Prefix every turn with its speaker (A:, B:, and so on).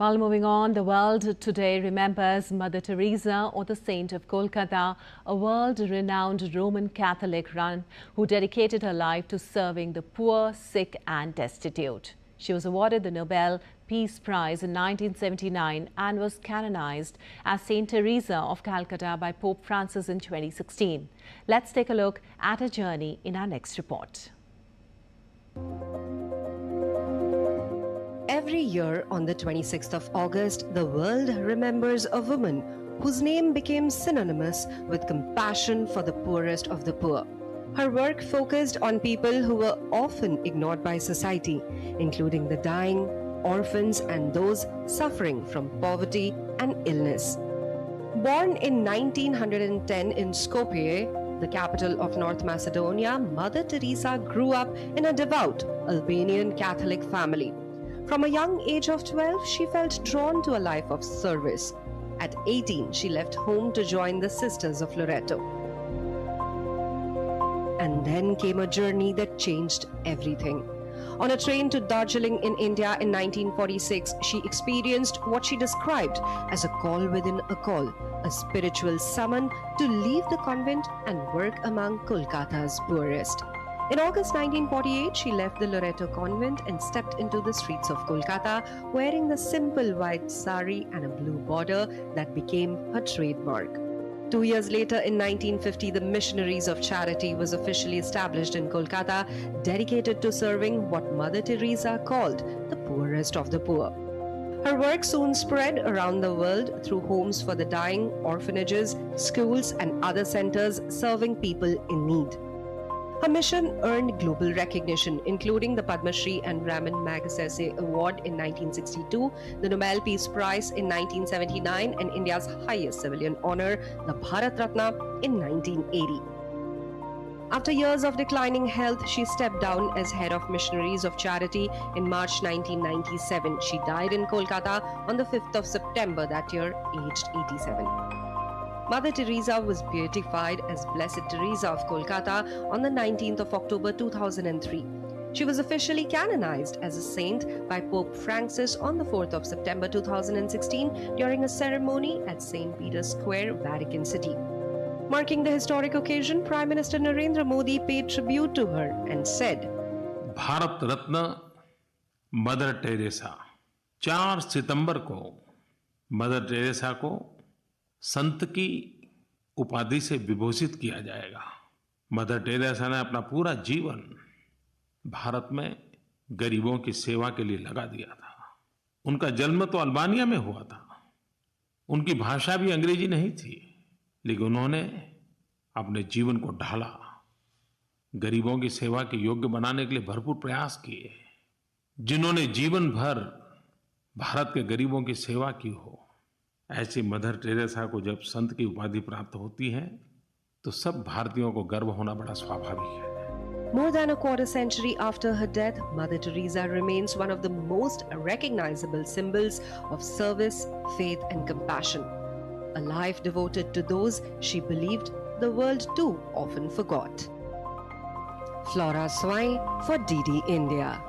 A: While moving on, the world today remembers Mother Teresa, or the Saint of Kolkata, a world-renowned Roman Catholic nun who dedicated her life to serving the poor, sick and destitute. She was awarded the Nobel Peace Prize in 1979 and was canonized as Saint Teresa of Calcutta by Pope Francis in 2016. Let's take a look at her journey in our next report.
B: Every year on the 26th of August, the world remembers a woman whose name became synonymous with compassion for the poorest of the poor. Her work focused on people who were often ignored by society, including the dying, orphans, and those suffering from poverty and illness. Born in 1910 in Skopje, the capital of North Macedonia, Mother Teresa grew up in a devout Albanian Catholic family. From a young age of 12, she felt drawn to a life of service. At 18, she left home to join the Sisters of Loreto. And then came a journey that changed everything. On a train to Darjeeling in India in 1946, she experienced what she described as a call within a call, a spiritual summon to leave the convent and work among Kolkata's poorest. In August 1948, she left the Loreto convent and stepped into the streets of Kolkata wearing the simple white sari and a blue border that became her trademark. 2 years later, in 1950, the Missionaries of Charity was officially established in Kolkata, dedicated to serving what Mother Teresa called the poorest of the poor. Her work soon spread around the world through homes for the dying, orphanages, schools, and other centers serving people in need. Her mission earned global recognition, including the Padma Shri and Ramon Magsaysay Award in 1962, the Nobel Peace Prize in 1979, and India's highest civilian honor, the Bharat Ratna, in 1980. After years of declining health, she stepped down as head of Missionaries of Charity in March 1997. She died in Kolkata on the 5th of September that year, aged 87. Mother Teresa was beatified as Blessed Teresa of Kolkata on the 19th of October 2003. She was officially canonized as a saint by Pope Francis on the 4th of September 2016 during a ceremony at St. Peter's Square, Vatican City. Marking the historic occasion, Prime Minister Narendra Modi paid tribute to her and said,
C: Bharat Ratna mother Teresa 4 सितंबर को mother Teresa को संत की उपाधि से विभूषित किया जाएगा। Mother Teresa ने अपना पूरा जीवन भारत में गरीबों की सेवा के लिए लगा दिया था। उनका जन्म तो अल्बानिया में हुआ था। उनकी भाषा भी अंग्रेजी नहीं थी, लेकिन उन्होंने अपने जीवन को ढाला, गरीबों की सेवा के योग्य बनाने के लिए भरपूर प्रयास किए। जिन्होंने जीवन भर भारत के गरीबों की सेवा की हो, ऐसी मदर टेरेसा को जब संत की उपाधि प्राप्त होती है तो सब भारतीयों को गर्व होना बड़ा स्वाभाविक है।
B: More than a quarter century after her death, Mother Teresa remains one of the most recognizable symbols of service, faith and compassion. A life devoted to those she believed the world too often forgot. Flora Swai for DD India.